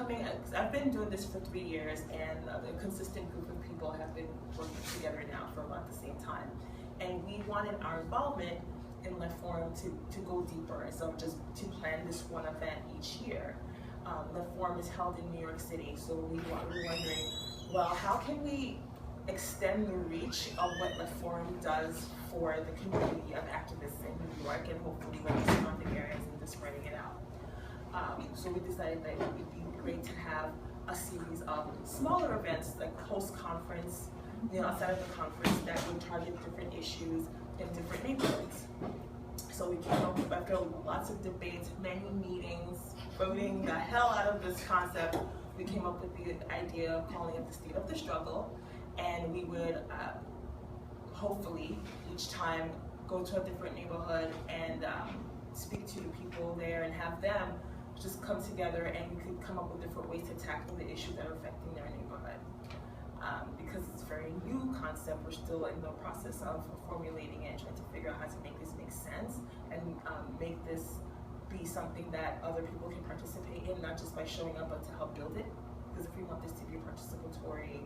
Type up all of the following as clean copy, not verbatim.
coming, I've been doing this for 3 years, and a consistent group of people have been working together now for about the same time. And we wanted our involvement in Left Forum to go deeper, and so just to plan this one event each year. Left Forum is held in New York City, so we were wondering, well, how can we extend the reach of what Left Forum does for the community of activists in New York, and hopefully what the surrounding areas, and just spreading it out. So we decided that it would be great to have a series of smaller events, like post-conference, outside of the conference, that would target different issues in different neighborhoods. So we came up with, after lots of debates, many meetings, voting the hell out of this concept, we came up with the idea of calling it the State of the Struggle, and we would hopefully each time go to a different neighborhood and speak to the people there and have them just come together, and we could come up with different ways to tackle the issues that are affecting their neighborhood. Because it's a very new concept, we're still in the process of formulating it, trying to figure out how to make this make sense and make this be something that other people can participate in, not just by showing up, but to help build it. Because if we want this to be a participatory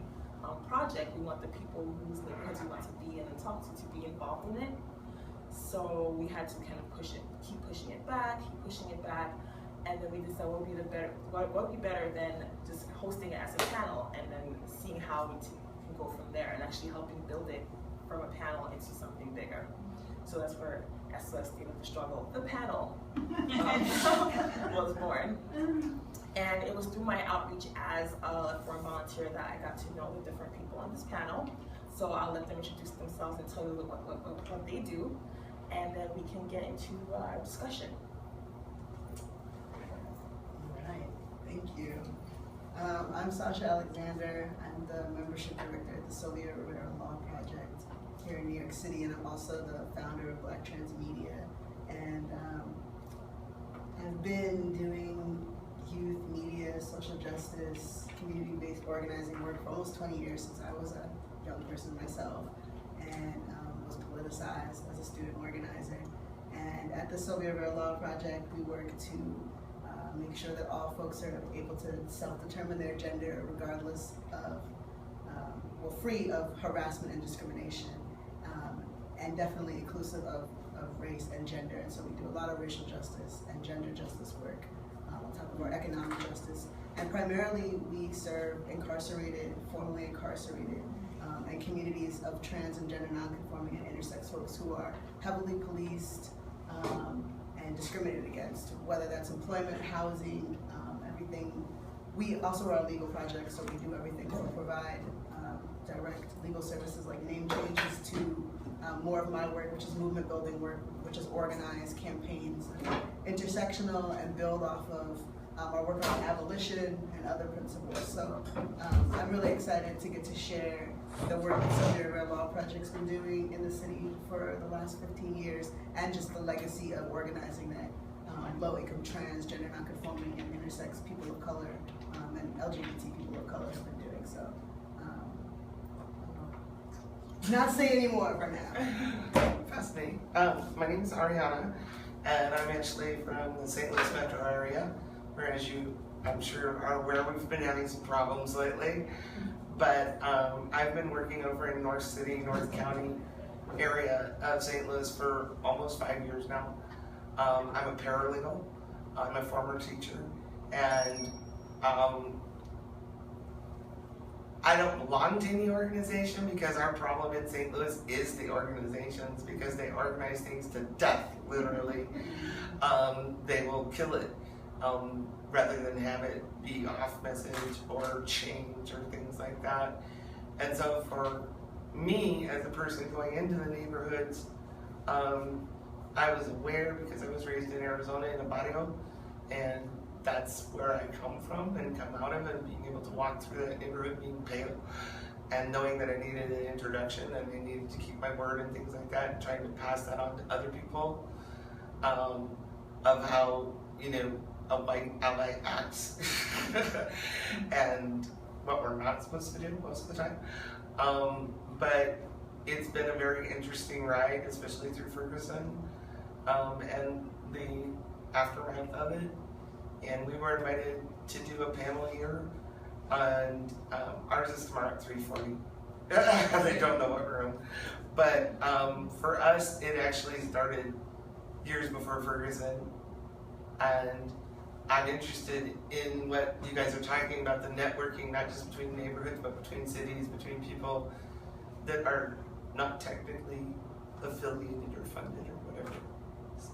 project, we want the people whose neighborhoods we want to be in and talk to be involved in it. So we had to kind of keep pushing it back, and then we decided what would be better than just hosting it as a panel, and then seeing how we can go from there, and actually helping build it from a panel into something bigger. So that's where SOS, State of the Struggle, the panel, was born. And it was through my outreach as a foreign volunteer that I got to know the different people on this panel. So I'll let them introduce themselves and tell you what they do, and then we can get into our discussion. Thank you. I'm Sasha Alexander. I'm the membership director at the Sylvia Rivera Law Project here in New York City, and I'm also the founder of Black Trans Media. And I've been doing youth media, social justice, community-based organizing work for almost 20 years, since I was a young person myself, and was politicized as a student organizer. And at the Sylvia Rivera Law Project, we work to make sure that all folks are able to self-determine their gender regardless of, free of harassment and discrimination, and definitely inclusive of race and gender. And so we do a lot of racial justice and gender justice work on top of our economic justice. And primarily we serve incarcerated, formerly incarcerated, and communities of trans and gender nonconforming and intersex folks who are heavily policed, and discriminated against, whether that's employment, housing, everything. We also are a legal project, so we do everything from provide direct legal services like name changes to more of my work, which is movement building work, which is organized campaigns, intersectional, and build off of our work on abolition and other principles. So I'm really excited to get to share the work that Sylvia Rivera Law Project's been doing in the city for the last 15 years, and just the legacy of organizing that low-income, trans, gender nonconforming, and intersex people of color and LGBT people of color have been doing. So not say any more for now. Fascinating. My name is Ariana, and I'm actually from the St. Louis metro area, where, as you, I'm sure, are aware, we've been having some problems lately. But I've been working over in North City, North County area of St. Louis for almost 5 years now. I'm a paralegal. I'm a former teacher, and I don't belong to any organization, because our problem in St. Louis is the organizations, because they organize things to death, literally. They will kill it rather than have it be off message or change or things like that. And so for me, as a person going into the neighborhoods, I was aware, because I was raised in Arizona in a barrio, and that's where I come from and come out of, and being able to walk through that neighborhood being pale and knowing that I needed an introduction and I needed to keep my word and things like that, and trying to pass that on to other people, of how, a white ally acts and what we're not supposed to do most of the time. But it's been a very interesting ride, especially through Ferguson, and the aftermath of it. And we were invited to do a panel here, and ours is tomorrow at 3:40. They don't know what room, but for us, it actually started years before Ferguson, and I'm interested in what you guys are talking about, the networking, not just between neighborhoods, but between cities, between people that are not technically affiliated or funded or whatever. So.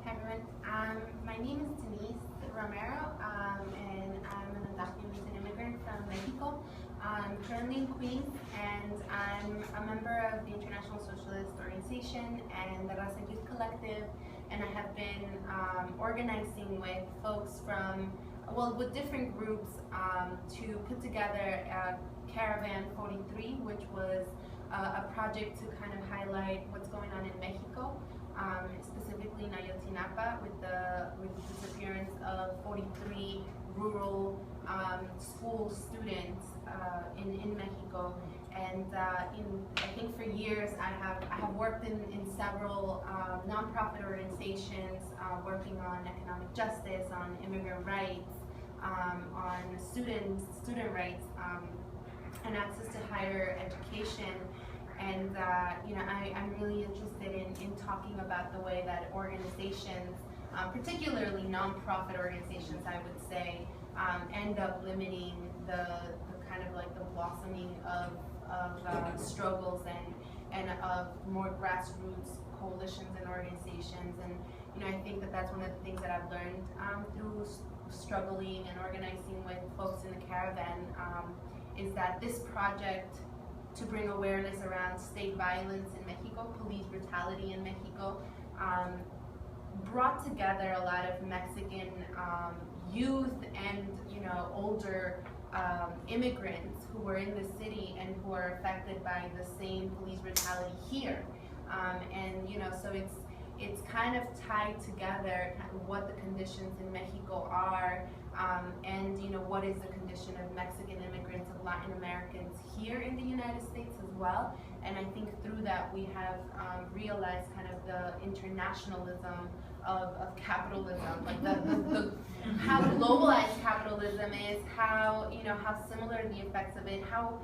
Hi everyone, my name is Denise Romero, and I'm an undocumented immigrant from Mexico. I'm currently in Queens, and I'm a member of the International Socialist Organization and the Raza Youth Collective, and I have been organizing with folks from, well, with different groups to put together Caravan 43, which was a project to kind of highlight what's going on in Mexico, specifically in Ayotzinapa, with the disappearance of 43 rural school students in Mexico. And I think for years I have worked in several nonprofit organizations working on economic justice, on immigrant rights, on student rights, and access to higher education. And I'm really interested in talking about the way that organizations, particularly nonprofit organizations, I would say, end up limiting the kind of like the blossoming of struggles and of more grassroots coalitions and organizations. And I think that that's one of the things that I've learned through struggling and organizing with folks in the Caravan, is that this project to bring awareness around state violence in Mexico, police brutality in Mexico, brought together a lot of Mexican youth and older immigrants who were in the city and who are affected by the same police brutality here, and so it's kind of tied together what the conditions in Mexico are, and what is the condition of Mexican immigrants, of Latin Americans here in the United States as well. And I think through that we have realized kind of the internationalism of capitalism, like the how globalized capitalism is, how similar the effects of it, how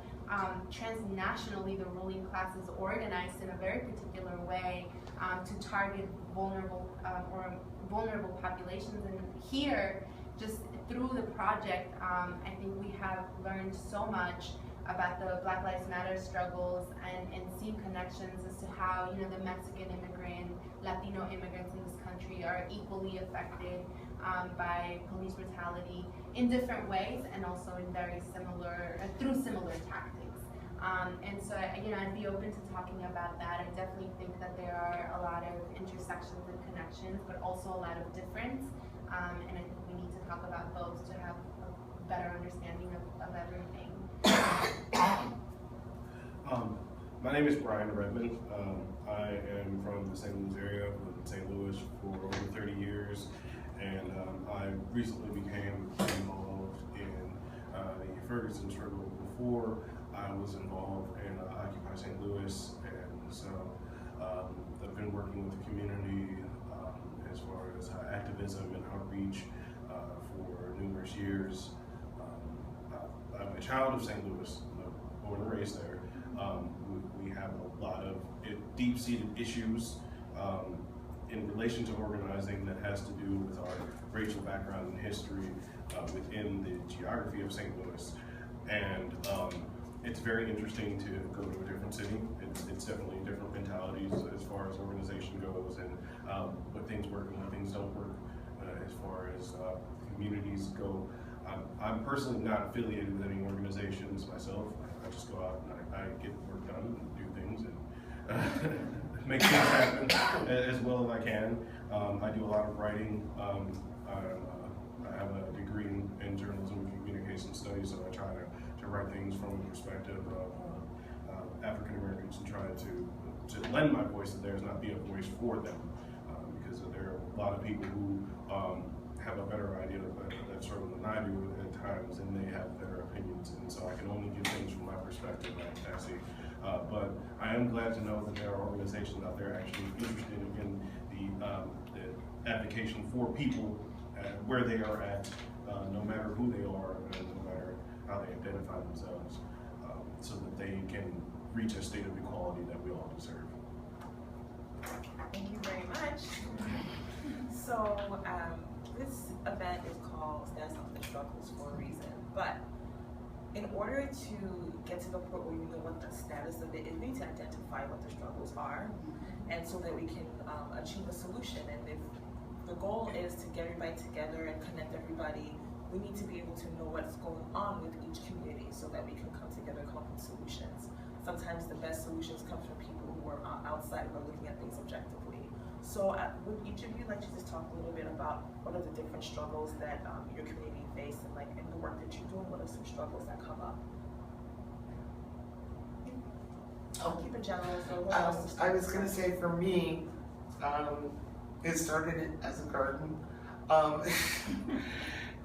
transnationally the ruling class is organized in a very particular way to target vulnerable populations. And here, just through the project, I think we have learned so much about the Black Lives Matter struggles and seen connections as to how the Mexican immigrant, Latino immigrants in this country are equally affected by police brutality in different ways, and also in very similar through similar tactics. And so I'd be open to talking about that. I definitely think that there are a lot of intersections and connections, but also a lot of difference. And I think we need to talk about those to have a better understanding of everything. My name is Brian Redmond. I am from the St. Louis area. I've lived in St. Louis for over 30 years, and I recently became involved in the Ferguson struggle. Before I was involved in Occupy St. Louis, and so I've been working with the community as far as activism and outreach for numerous years. I'm a child of St. Louis, born and raised there. We have a lot of deep-seated issues in relation to organizing that has to do with our racial background and history within the geography of St. Louis. And it's very interesting to go to a different city. It's definitely different mentalities as far as organization goes, and what things work and what things don't work as far as communities go. I'm personally not affiliated with any organizations myself. I just go out and I get work done and do things and make things happen as well as I can. I do a lot of writing. I have a degree in journalism and communication studies, so I try to write things from the perspective of African Americans and try to lend my voice to theirs, not be a voice for them, because there are a lot of people who have a better idea of that struggle than I do at times, and they have better opinions, and so I can only give things from my perspective, I see. But I am glad to know that there are organizations out there actually interested in the advocacy for people where they are at, no matter who they are and no matter how they identify themselves, so that they can reach a state of equality that we all deserve. Thank you very much. So this event is called Stand Up the Struggles for a reason, but in order to get to the point where you know what the status of it is, we need to identify what the struggles are, and so that we can achieve a solution. And if the goal is to get everybody together and connect everybody, we need to be able to know what's going on with each community so that we can come together and come up with solutions. Sometimes the best solutions come from people who are outside who are looking at things objectively. So would each of you like to just talk a little bit about what are the different struggles that your community face, and like in the work that you're doing, what are some struggles that come up? I'll keep it general. So I was gonna say for me, it started as a garden,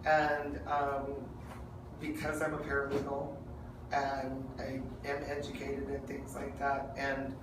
and because I'm a paralegal and I am educated in things like that, and